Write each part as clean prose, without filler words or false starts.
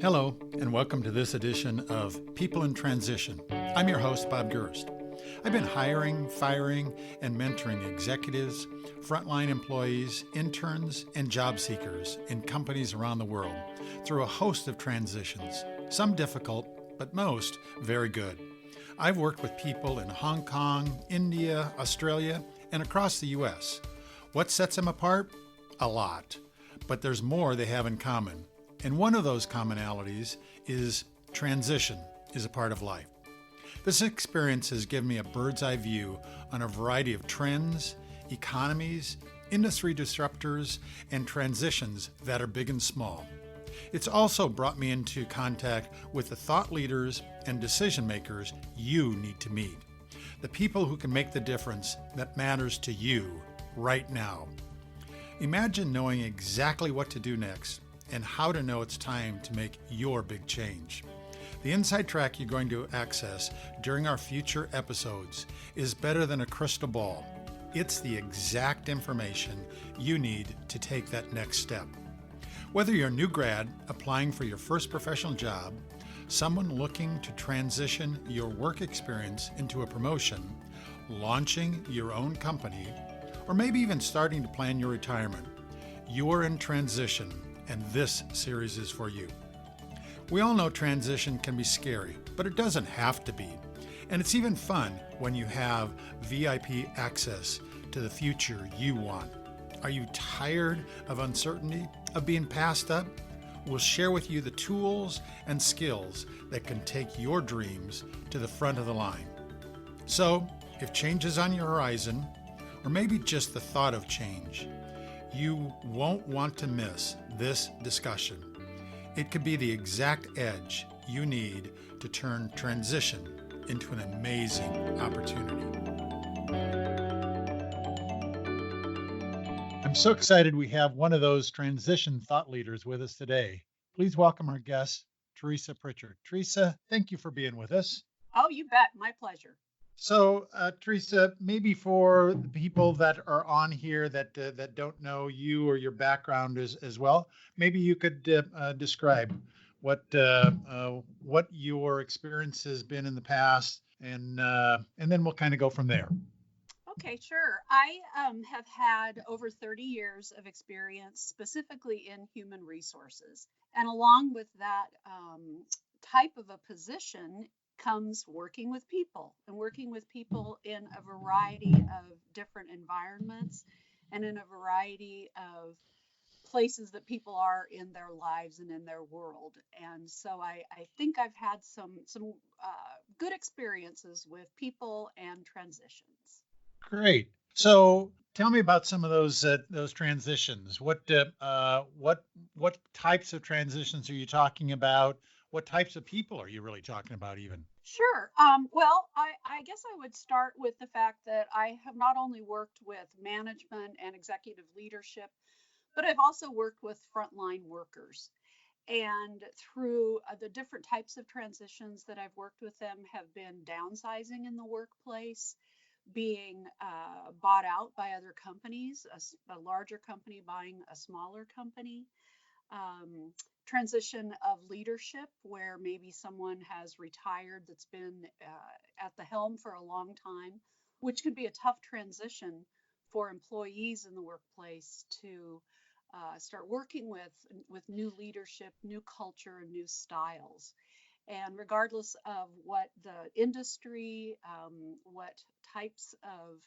Hello, and welcome to this edition of People in Transition. I'm your host, Bob Durst. I've been hiring, firing, and mentoring executives, frontline employees, interns, and job seekers in companies around the world through a host of transitions, some difficult, but most very good. I've worked with people in Hong Kong, India, Australia, and across the U.S. What sets them apart? A lot. But there's more they have in common. And one of those commonalities is transition is a part of life. This experience has given me a bird's eye view on a variety of trends, economies, industry disruptors, and transitions that are big and small. It's also brought me into contact with the thought leaders and decision makers you need to meet. The people who can make the difference that matters to you right now. Imagine knowing exactly what to do next and how to know it's time to make your big change. The inside track you're going to access during our future episodes is better than a crystal ball. It's the exact information you need to take that next step. Whether you're a new grad applying for your first professional job, someone looking to transition your work experience into a promotion, launching your own company, or maybe even starting to plan your retirement, you're in transition, and this series is for you. We all know transition can be scary, but it doesn't have to be. And it's even fun when you have VIP access to the future you want. Are you tired of uncertainty, of being passed up? We'll share with you the tools and skills that can take your dreams to the front of the line. So, if change is on your horizon, or maybe just the thought of change, you won't want to miss this discussion. It could be the exact edge you need to turn transition into an amazing opportunity. I'm so excited we have one of those transition thought leaders with us today. Please welcome our guest, Teresa Pritchard. Teresa, thank you for being with us. Oh, you bet. My pleasure. So, Teresa, maybe for the people that are on here that don't know you or your background as well, maybe you could describe what your experience has been in the past, and then we'll kind of go from there. Okay, sure. I have had over 30 years of experience specifically in human resources. And along with that type of a position comes working with people and working with people in a variety of different environments and in a variety of places that people are in their lives and in their world. And so I think I've had some good experiences with people and transitions. Great. So tell me about some of those transitions. What types of transitions are you talking about? What types of people are you really talking about even? Sure. Well, I guess I would start with the fact that I have not only worked with management and executive leadership, but I've also worked with frontline workers. And through the different types of transitions that I've worked with them have been downsizing in the workplace, being bought out by other companies, a larger company buying a smaller company, transition of leadership where maybe someone has retired that's been at the helm for a long time, which could be a tough transition for employees in the workplace to start working with new leadership, new culture, and new styles. And regardless of what the industry, what types of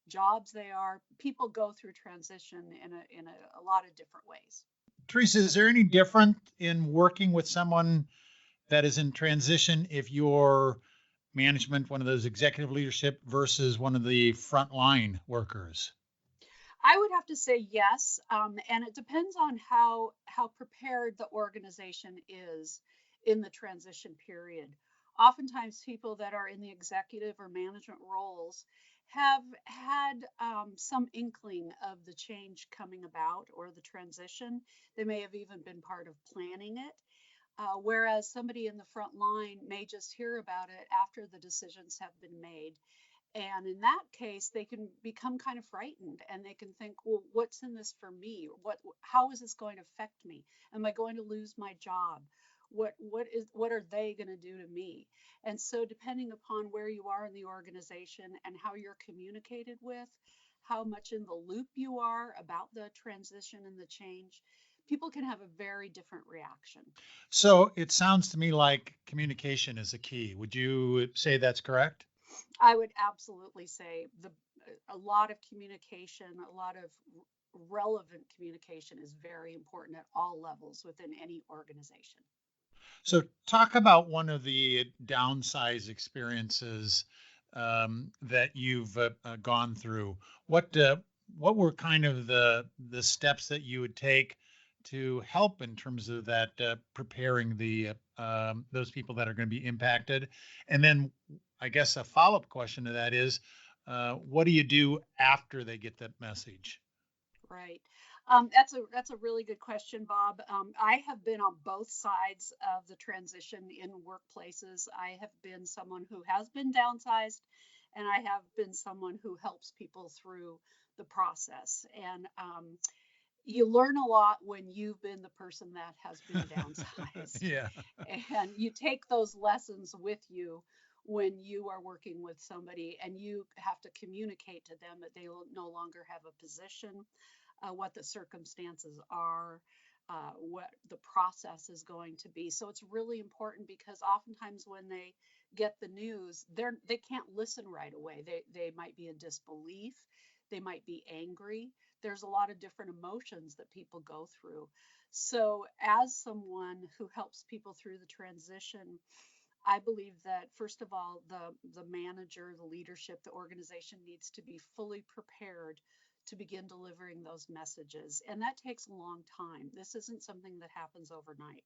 jobs they are, people go through transition in a lot of different ways. Teresa, is there any different in working with someone that is in transition if you're management, one of those executive leadership versus one of the frontline workers? I would have to say yes, and it depends on how prepared the organization is in the transition period. Oftentimes, people that are in the executive or management roles have had some inkling of the change coming about or the transition. They may have even been part of planning it. Whereas somebody in the front line may just hear about it after the decisions have been made. And in that case, they can become kind of frightened and they can think, well, what's in this for me? How is this going to affect me? Am I going to lose my job? What are they going to do to me? And so depending upon where you are in the organization and how you're communicated with, how much in the loop you are about the transition and the change, people can have a very different reaction. So it sounds to me like communication is a key. Would you say that's correct? I would absolutely say a lot of communication, a lot of relevant communication is very important at all levels within any organization. So talk about one of the downsize experiences that you've gone through. What uh, what were kind of the steps that you would take to help in terms of that preparing the those people that are going to be impacted? And then I guess a follow-up question to that is, what do you do after they get that message? Right. That's a really good question, Bob. I have been on both sides of the transition in workplaces. I have been someone who has been downsized, and I have been someone who helps people through the process. And you learn a lot when you've been the person that has been downsized, Yeah. and you take those lessons with you when you are working with somebody and you have to communicate to them that they will no longer have a position, what the circumstances are, what the process is going to be. So it's really important because oftentimes when they get the news, they can't listen right away. They might be in disbelief, they might be angry. There's a lot of different emotions that people go through. So as someone who helps people through the transition, I believe that first of all, the manager, the leadership, the organization needs to be fully prepared to begin delivering those messages. And that takes a long time. This isn't something that happens overnight.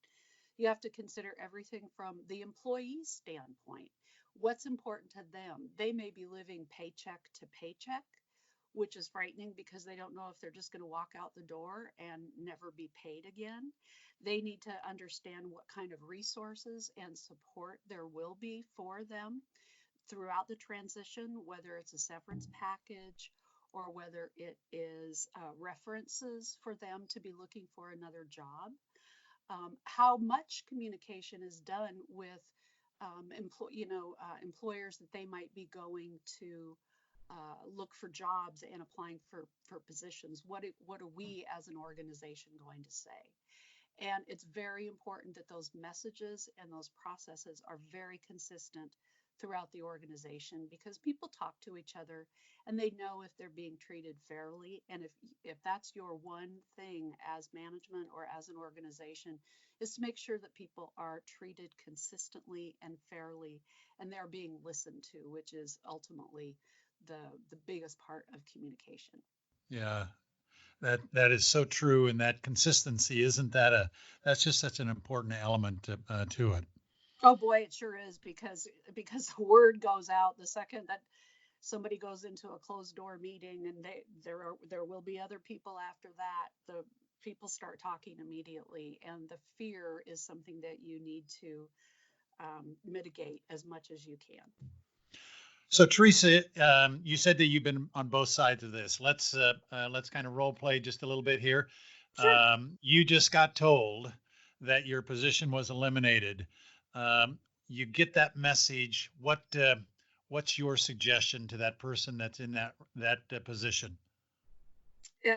You have to consider everything from the employee's standpoint. What's important to them? They may be living paycheck to paycheck, which is frightening because they don't know if they're just going to walk out the door and never be paid again. They need to understand what kind of resources and support there will be for them throughout the transition, whether it's a severance package or whether it is references for them to be looking for another job. How much communication is done with employers that they might be going to look for jobs and applying for positions. What are we as an organization going to say? And it's very important that those messages and those processes are very consistent throughout the organization because people talk to each other and they know if they're being treated fairly. And if that's your one thing as management or as an organization, is to make sure that people are treated consistently and fairly and they're being listened to, which is ultimately the the biggest part of communication. Yeah. That is so true, and that consistency isn't that a that's just such an important element to it. Oh boy, it sure is because the word goes out the second that somebody goes into a closed door meeting and there will be other people after that. The people start talking immediately, and the fear is something that you need to mitigate as much as you can. So Teresa, you said that you've been on both sides of this. Let's kind of role play just a little bit here. Sure. You just got told that your position was eliminated. You get that message. What's your suggestion to that person that's in that position?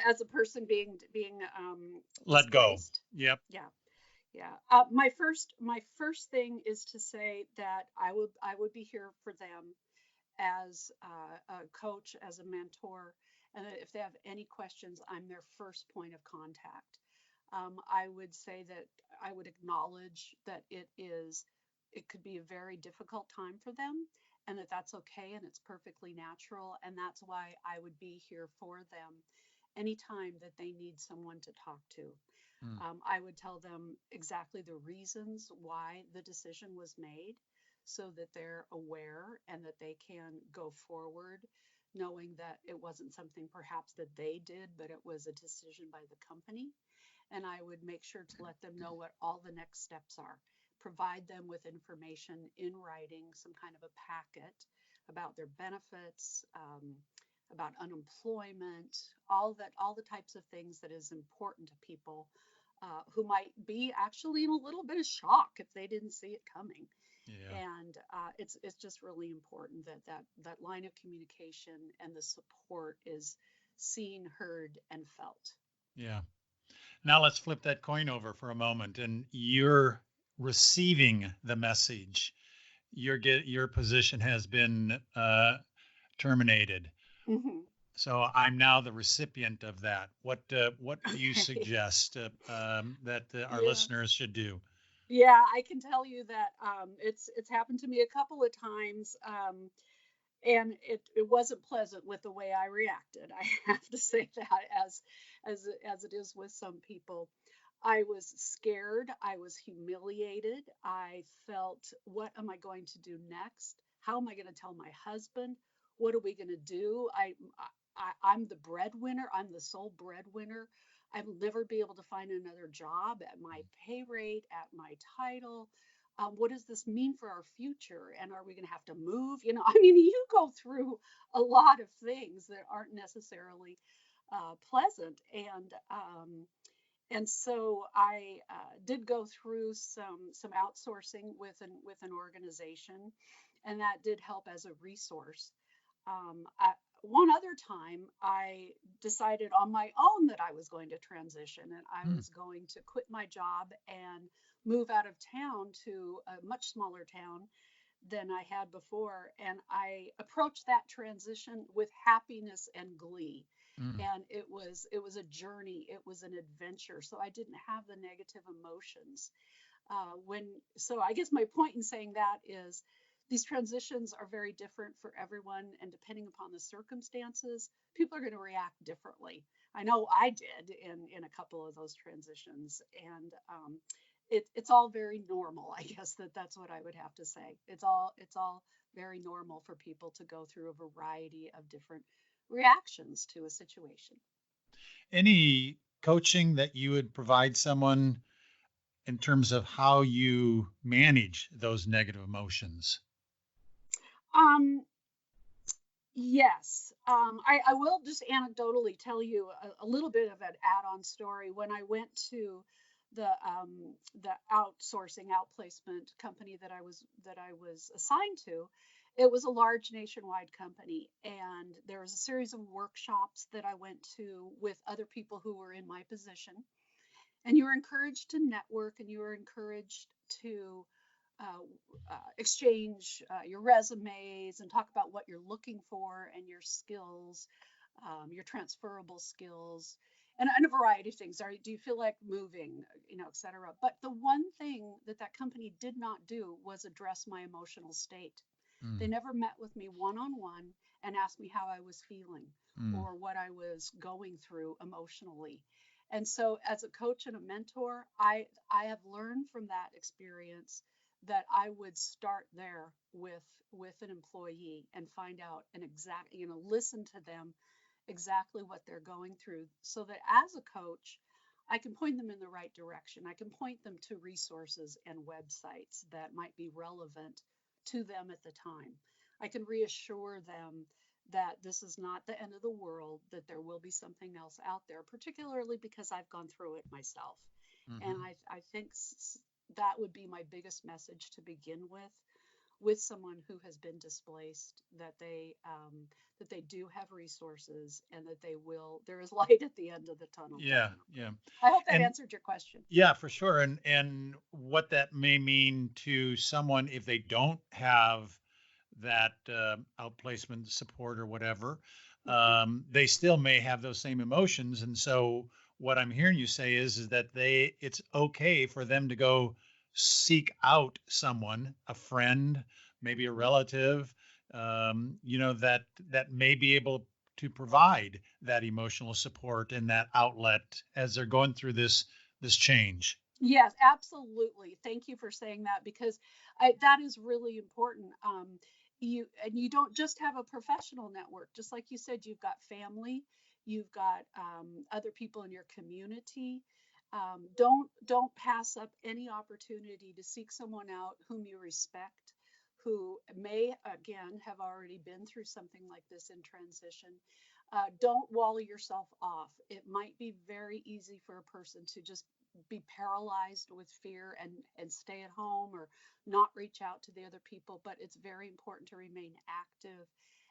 As a person being Let go. displaced. Yep. Yeah. Yeah. My first thing is to say that I would be here for them as a coach, as a mentor, and that if they have any questions, I'm their first point of contact. I would say that I would acknowledge that it could be a very difficult time for them, and that that's okay and it's perfectly natural, and that's why I would be here for them anytime that they need someone to talk to. Mm. I would tell them exactly the reasons why the decision was made so that they're aware and that they can go forward knowing that it wasn't something perhaps that they did, but it was a decision by the company. And I would make sure to let them know what all the next steps are, provide them with information in writing, some kind of a packet about their benefits, about unemployment, all the types of things that is important to people who might be actually in a little bit of shock if they didn't see it coming. Yeah. And it's just really important that that line of communication and the support is seen, heard, and felt. Yeah. Now let's flip that coin over for a moment, and you're receiving the message. Your position has been terminated. Hmm. So I'm now the recipient of that. What do you Okay. suggest that our Yeah. listeners should do? Yeah, I can tell you that it's happened to me a couple of times, and it wasn't pleasant with the way I reacted. I have to say that as it is with some people. I was scared. I was humiliated. I felt, what am I going to do next? How am I going to tell my husband? What are we going to do? I'm the breadwinner. I'm the sole breadwinner. I will never be able to find another job at my pay rate, at my title. What does this mean for our future? And are we going to have to move? I mean, you go through a lot of things that aren't necessarily pleasant. And so I did go through some outsourcing with an organization, and that did help as a resource. One other time, I decided on my own that I was going to transition and I Hmm. was going to quit my job and move out of town to a much smaller town than I had before. And I approached that transition with happiness and glee. Mm. And it was a journey, it was an adventure. So I didn't have the negative emotions. When so I guess my point in saying that is these transitions are very different for everyone, and depending upon the circumstances, people are going to react differently. I know I did in a couple of those transitions, and it's all very normal. I guess that's what I would have to say. It's all very normal for people to go through a variety of different reactions to a situation. Any coaching that you would provide someone in terms of how you manage those negative emotions? Um, Yes, I will just anecdotally tell you a little bit of an add-on story. When I went to the outsourcing outplacement company that I was assigned to, it was a large nationwide company, and there was a series of workshops that I went to with other people who were in my position, and you were encouraged to network, and you were encouraged to uh, exchange your resumes and talk about what you're looking for and your skills, your transferable skills, and a variety of things. Do you feel like moving, et cetera? But the one thing that that company did not do was address my emotional state. They Mm. never met with me one on one and asked me how I was feeling Mm. or what I was going through emotionally. And so, as a coach and a mentor, I have learned from that experience that I would start there with an employee and find out and listen to them exactly what they're going through, so that as a coach, I can point them in the right direction. I can point them to resources and websites that might be relevant to them at the time. I can reassure them that this is not the end of the world, that there will be something else out there, particularly because I've gone through it myself. And Hmm. I think that would be my biggest message to begin with someone who has been displaced, that they do have resources and that they will there is light at the end of the tunnel, Yeah, definitely. yeah. I hope that And answered your question. yeah, for sure. And what that may mean to someone if they don't have that outplacement support or whatever, Hmm. they still may have those same emotions. And so what I'm hearing you say is that it's okay for them to go seek out someone, a friend, maybe a Hmm. relative, that may be able to provide that emotional support and that outlet as they're going through this change. Yes, absolutely. Thank you for saying that, because that is really important. You don't just have a professional network. Just like you said, you've got family, you've got other people in your community. Don't pass up any opportunity to seek someone out whom you respect, who may, again, have already been through something like this in transition. Don't wall yourself off. It might be very easy for a person to just be paralyzed with fear and stay at home or not reach out to the other people, but it's very important to remain active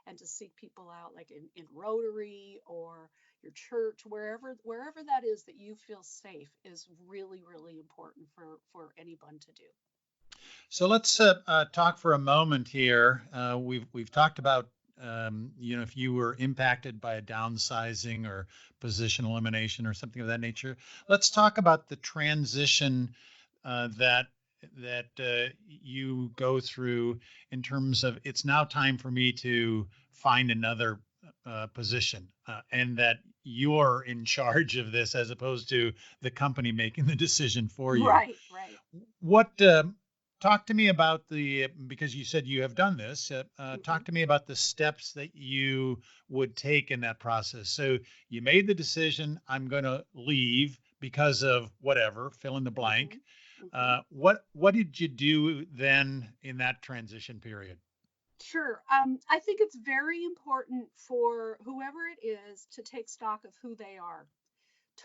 and to seek people out, like in Rotary or your church, wherever that is that you feel safe, is really, really important for anyone to do. So let's talk for a moment here. We've talked about if you were impacted by a downsizing or position elimination or something of that nature. Let's talk about the transition that you go through in terms of it's now time for me to find another position, and that you're in charge of this as opposed to the company making the decision for you. Right, right. What talk to me about because you said you have done this. Hmm. Talk to me about the steps that you would take in that process. So you made the decision, I'm going to leave because of whatever, fill in the blank. Hmm. Hmm. What did you do then in that transition period? Sure. I think it's very important for whoever it is to take stock of who they are.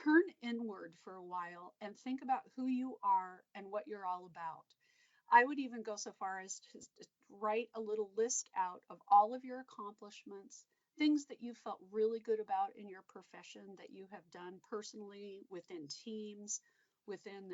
Turn inward for a while and think about who you are and what you're all about. I would even go so far as to write a little list out of all of your accomplishments, things that you felt really good about in your profession that you have done personally, within teams, within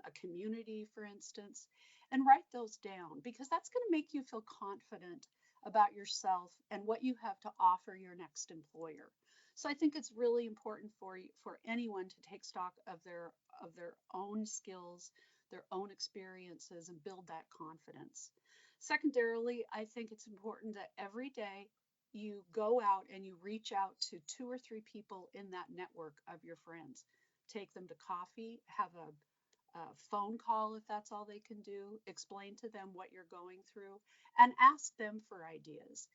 a community, for instance, and write those down, because that's going to make you feel confident about yourself and what you have to offer your next employer. So I think it's really important for anyone to take stock of their own skills, their own experiences, and build that confidence. Secondarily, I think it's important that every day you go out and you reach out to two or three people in that network of your friends. Take them to coffee, have a phone call if that's all they can do, explain to them what you're going through, and ask them for ideas.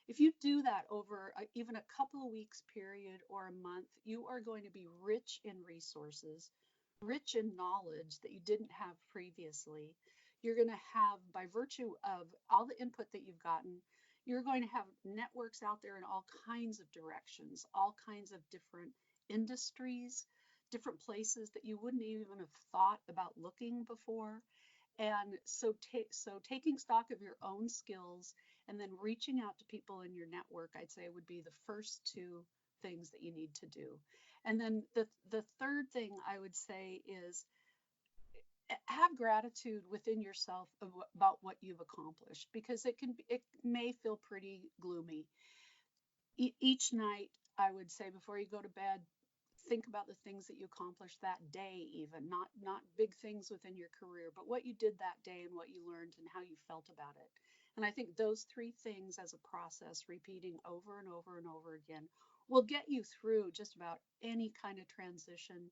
If you do that over even a couple of weeks period or a month, you are going to be rich in resources, rich in knowledge that you didn't have previously. You're going to have, by virtue of all the input that you've gotten, you're going to have networks out there in all kinds of directions, all kinds of different industries, different places that you wouldn't even have thought about looking before. And so taking stock of your own skills and then reaching out to people in your network, I'd say, would be the first two things that you need to do. And then the third thing I would say is have gratitude within yourself about what you've accomplished, because it may feel pretty gloomy. Each night, I would say, before you go to bed, think about the things that you accomplished that day, even not big things within your career, but what you did that day and what you learned and how you felt about it. And I think those three things as a process, repeating over and over and over again, will get you through just about any kind of transition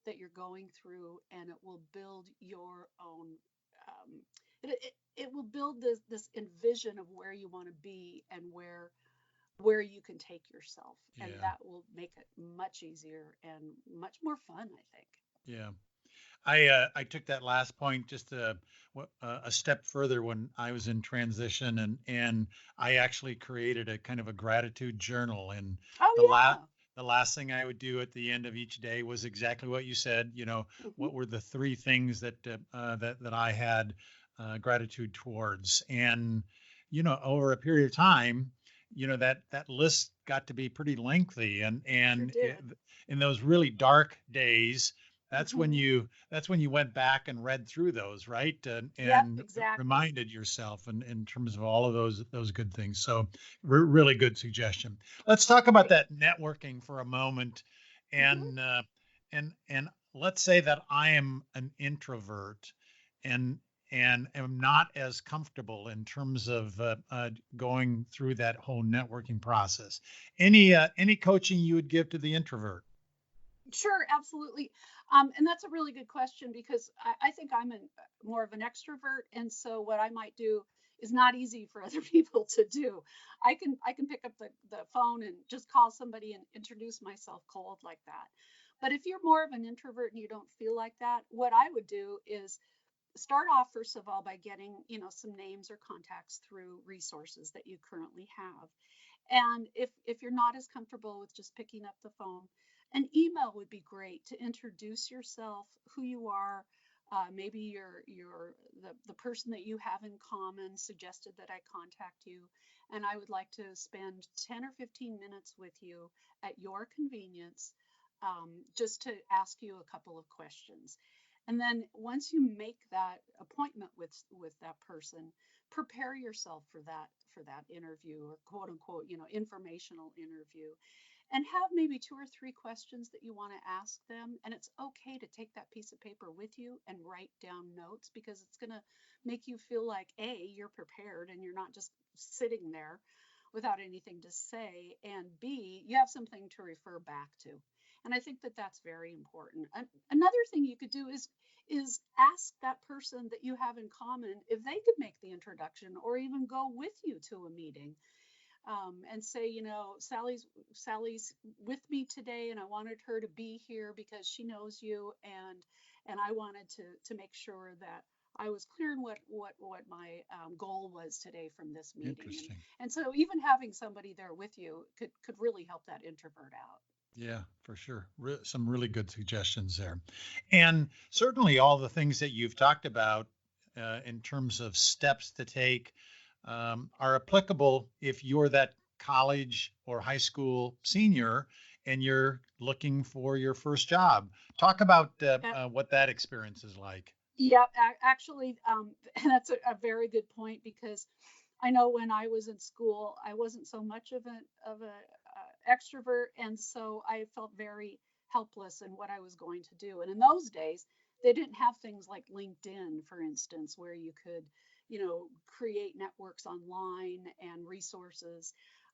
that you're going through, and it will build your own it will build this envision of where you want to be and where you can take yourself, and Yeah, that will make it much easier and much more fun, I think. yeah. I took that last point just a step further when I was in transition, and I actually created a kind of a gratitude journal. And the last Oh the last thing I would do at the end of each day was exactly what you said. yeah. Hmm. What were the three things that I had gratitude towards, and over a period of time, that list got to be pretty lengthy, Sure did. in those really dark days, Hmm. that's when you went back and read through those, right? Yep, And exactly. reminded yourself in terms of all of those good things. So really good suggestion. Let's talk about Great. that networking for a moment, Hmm. and and let's say that I am an introvert and am not as comfortable in terms of going through that whole networking process. Any coaching you would give to the introvert? Sure, absolutely. And that's a really good question, because I think more of an extrovert, and so what I might do is not easy for other people to do. I can pick up the phone and just call somebody and introduce myself cold like that. But if you're more of an introvert and you don't feel like that, what I would do is start off first of all by getting, some names or contacts through resources that you currently have. And if you're not as comfortable with just picking up the phone, an email would be great to introduce yourself, who you are. Maybe the person that you have in common suggested that I contact you, and I would like to spend 10 or 15 minutes with you at your convenience, just to ask you a couple of questions. And then once you make that appointment with that person, prepare yourself for that interview, or quote unquote, informational interview, and have maybe two or three questions that you want to ask them. And it's okay to take that piece of paper with you and write down notes, because it's going to make you feel like, A, you're prepared and you're not just sitting there without anything to say, and B, you have something to refer back to. And I think that that's very important. Another thing you could do is ask that person that you have in common if they could make the introduction or even go with you to a meeting, and say, Sally's with me today, and I wanted her to be here because she knows you, and I wanted to make sure that I was clear on what my goal was today from this meeting. Interesting. And so even having somebody there with you could really help that introvert out. Yeah, for sure. Some really good suggestions there. And certainly all the things that you've talked about in terms of steps to take are applicable if you're that college or high school senior and you're looking for your first job. Talk about what that experience is like. Yeah, actually, that's a very good point, because I know when I was in school, I wasn't so much of a extrovert, and so I felt very helpless in what I was going to do. And in those days, they didn't have things like LinkedIn, for instance, where you could, create networks online and resources.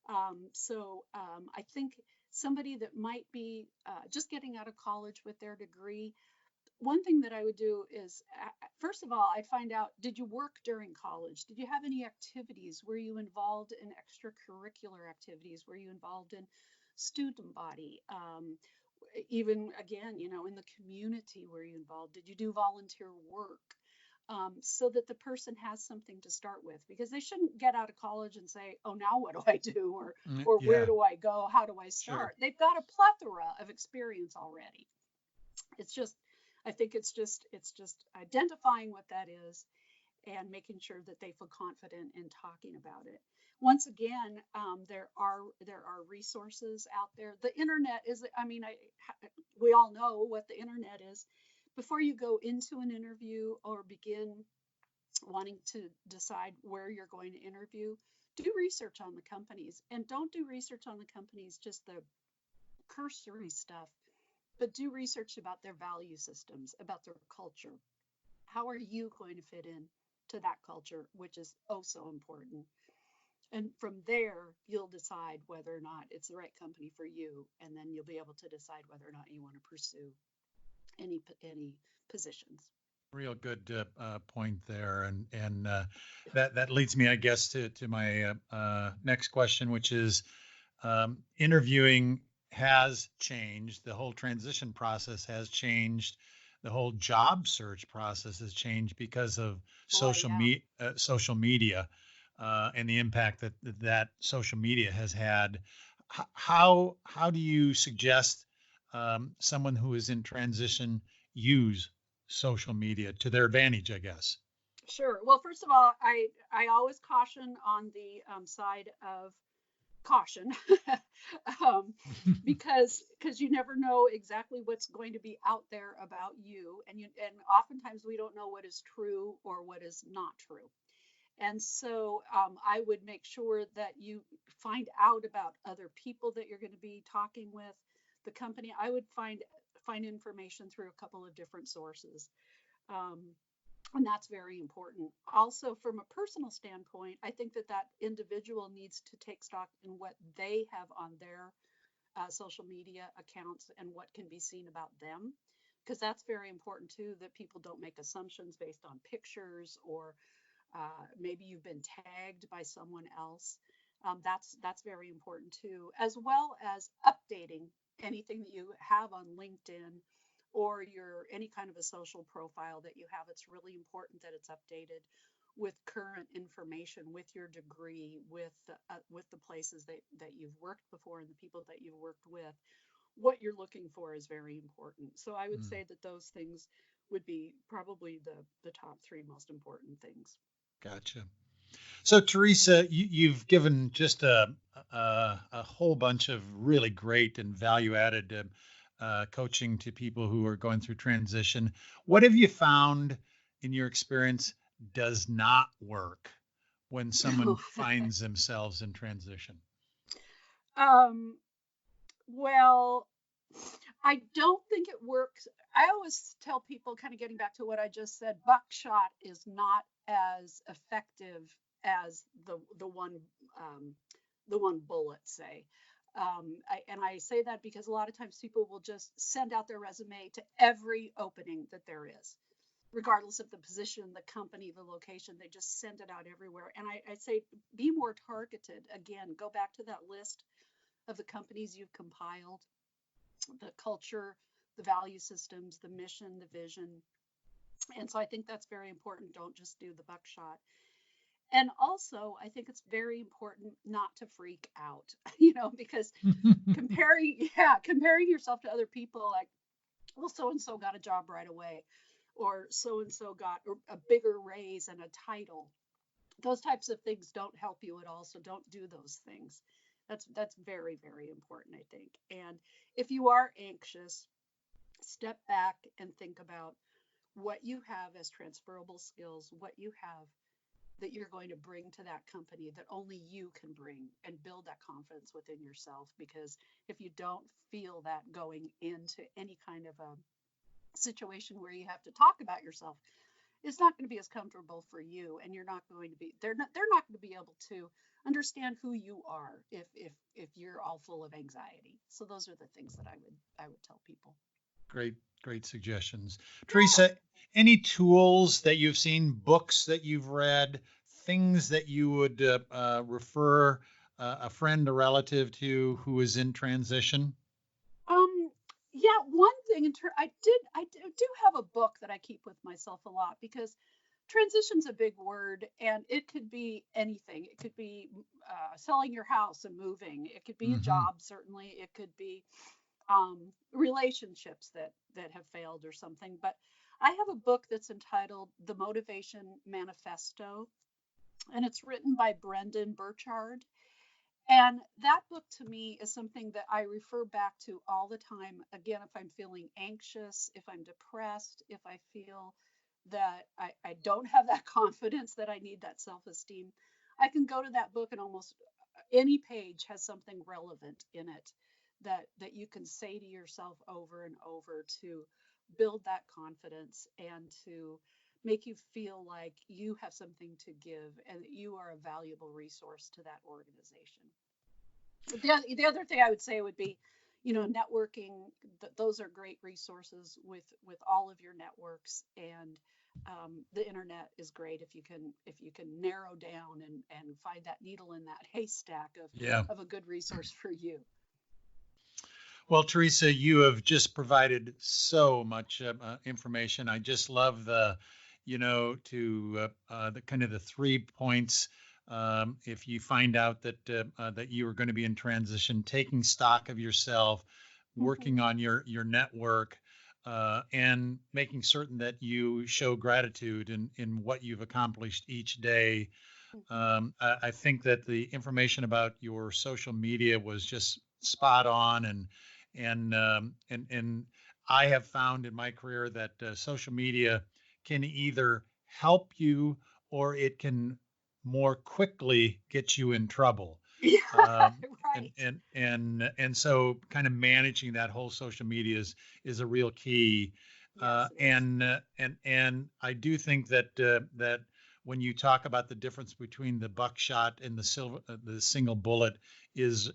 I think somebody that might be just getting out of college with their degree, one thing that I would do is, first of all, I'd find out, did you work during college? Did you have any activities? Were you involved in extracurricular activities? Were you involved in student body? Even again, in the community, were you involved? Did you do volunteer work? So that the person has something to start with, because they shouldn't get out of college and say, oh, now what do I do? Or where Yeah, do I go? How do I sure. start? They've got a plethora of experience already. It's just, I think it's just identifying what that is and making sure that they feel confident in talking about it. Once again, there are resources out there. The internet is, we all know what the internet is. Before you go into an interview or begin wanting to decide where you're going to interview, do research on the companies, and don't do research on the companies just the cursory stuff, but do research about their value systems, about their culture. How are you going to fit in to that culture, which is oh so important? And from there, you'll decide whether or not it's the right company for you, and then you'll be able to decide whether or not you want to pursue any positions. Real good point there, and that leads me, I guess, to my next question, which is interviewing has changed. The whole transition process has changed. The whole job search process has changed because of Boy, yeah. social media and the impact that social media has had. How do you suggest someone who is in transition use social media to their advantage, I guess? Sure. Well, first of all, I always caution on the side of caution, um, because you never know exactly what's going to be out there about you, and oftentimes we don't know what is true or what is not true. And so I would make sure that you find out about other people that you're going to be talking with, the company. I would find information through a couple of different sources. Um, and that's very important. Also, from a personal standpoint, I think that individual needs to take stock in what they have on their social media accounts and what can be seen about them, because that's very important too, that people don't make assumptions based on pictures, or maybe you've been tagged by someone else. That's very important too, as well as updating anything that you have on LinkedIn or your any kind of a social profile that you have. It's really important that it's updated with current information, with your degree, with the places that you've worked before and the people that you've worked with. What you're looking for is very important. So I would Mm, say that those things would be probably the top three most important things. gotcha. So, Teresa, you've given just a whole bunch of really great and value added coaching to people who are going through transition. What have you found in your experience does not work when someone finds themselves in transition? um, well, I don't think it works. I always tell people, kind of getting back to what I just said, buckshot is not as effective as um, the one bullet, say. And I say that because a lot of times people will just send out their resume to every opening that there is, regardless of the position, the company, the location. They just send it out everywhere. And I say, be more targeted. Again, go back to that list of the companies you've compiled, the culture, the value systems, the mission, the vision. And so I think that's very important. Don't just do the buckshot. And also, I think it's very important not to freak out, because comparing yourself to other people, like, well, so and so got a job right away, or so and so got a bigger raise and a title. Those types of things don't help you at all. So don't do those things. That's very, very important, I think. And if you are anxious, step back and think about what you have as transferable skills, what you have that you're going to bring to that company that only you can bring, and build that confidence within yourself. Because if you don't feel that going into any kind of a situation where you have to talk about yourself, it's not going to be as comfortable for you, and you're not going to be they're not going to be able to understand who you are if you're all full of anxiety. So those are the things that I would tell people. Great, great suggestions. Yeah. Teresa, any tools that you've seen, books that you've read, things that you would refer a friend or relative to who is in transition? Um, yeah, one thing I do have a book that I keep with myself a lot, because transition's a big word, and it could be anything. It could be selling your house and moving. It could be a Hmm. job, certainly. It could be relationships that have failed or something. But I have a book that's entitled The Motivation Manifesto, and it's written by Brendan Burchard. And that book to me is something that I refer back to all the time. Again, if I'm feeling anxious, if I'm depressed, if I feel that I don't have that confidence, that I need that self esteem, I can go to that book, and almost any page has something relevant in it that you can say to yourself over and over to build that confidence, and to make you feel like you have something to give and that you are a valuable resource to that organization. The other thing I would say would be, networking. Those are great resources with all of your networks, and the internet is great if you can narrow down and find that needle in that haystack Yeah. of a good resource for you. Well, Teresa, you have just provided so much information. I just love the kind of the 3 points. If you find out that you are going to be in transition, taking stock of yourself, working Hmm. on your network, and making certain that you show gratitude in what you've accomplished each day. Hmm. I think that the information about your social media was just spot on, and I have found in my career that social media can either help you or it can more quickly get you in trouble. Yeah. Um, and Right. and and so kind of managing that whole social media is a real key. Yes, it is. And I do think that when you talk about the difference between the buckshot and the single bullet is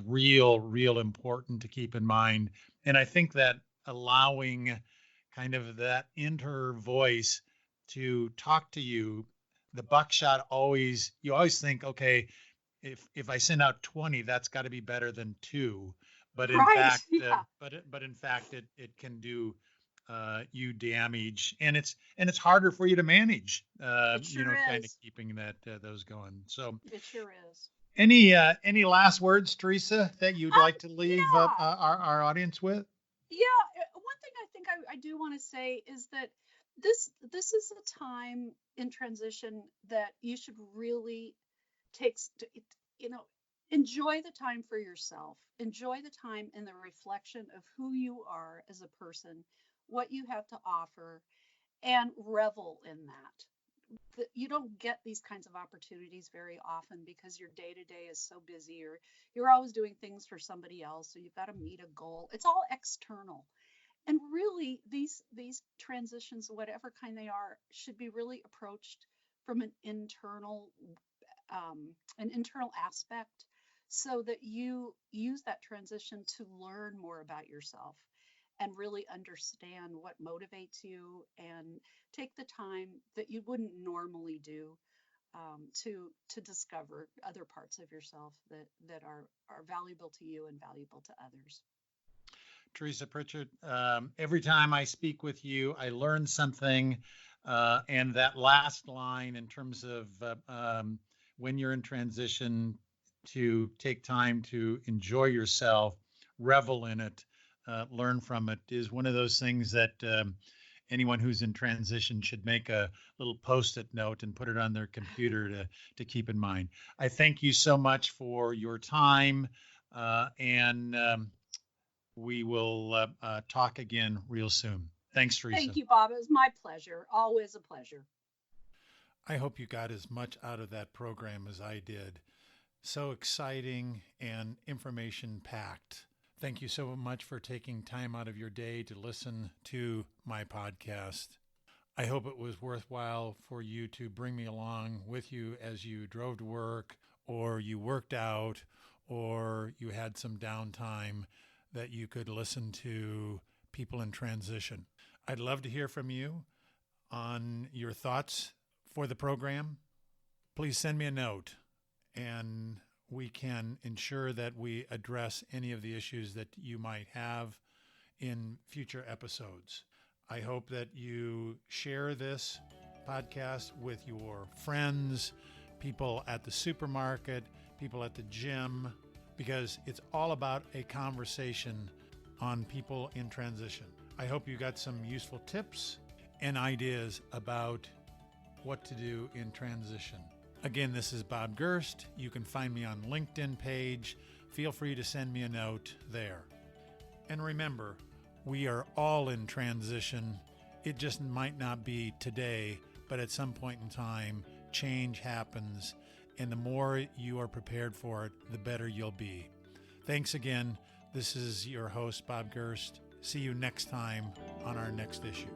real important to keep in mind. And I think that allowing kind of that inner voice to talk to you, the buckshot always you always think, okay, if I send out 20, that's got to be better than two. But in Right. fact, Yeah. but in fact, it can do. you damage, and it's harder for you to manage. It sure Kind of is. keeping that those going. So, It sure is. any last words, Teresa, that you'd like to leave Yeah. our audience with? Yeah, one thing I think I do want to say is that this is a time in transition that you should really take, you know, enjoy the time for yourself. Enjoy the time in the reflection of who you are as a person, what you have to offer, and revel in that. You don't get these kinds of opportunities very often because your day to day is so busy, or you're always doing things for somebody else, or you've got to meet a goal. It's all external. And really, these transitions, whatever kind they are, should be really approached from an internal aspect, so that you use that transition to learn more about yourself and really understand what motivates you, and take the time that you wouldn't normally do, to discover other parts of yourself that are valuable to you and valuable to others. Teresa Pritchard, every time I speak with you, I learn something. And that last line, in terms of when you're in transition, to take time to enjoy yourself, revel in it, learn from it, is one of those things that anyone who's in transition should make a little post-it note and put it on their computer to keep in mind. I thank you so much for your time, and we will talk again real soon. Thanks, Teresa. Thank you, Bob. It was my pleasure. Always a pleasure. I hope you got as much out of that program as I did. So exciting and information packed. Thank you so much for taking time out of your day to listen to my podcast. I hope it was worthwhile for you to bring me along with you as you drove to work, or you worked out, or you had some downtime, that you could listen to people in transition. I'd love to hear from you on your thoughts for the program. Please send me a note, and we can ensure that we address any of the issues that you might have in future episodes. I hope that you share this podcast with your friends, people at the supermarket, people at the gym, because it's all about a conversation on people in transition. I hope you got some useful tips and ideas about what to do in transition. Again, this is Bob Gerst. You can find me on LinkedIn page. Feel free to send me a note there. And remember, we are all in transition. It just might not be today, but at some point in time, change happens. And the more you are prepared for it, the better you'll be. Thanks again. This is your host, Bob Gerst. See you next time on our next issue.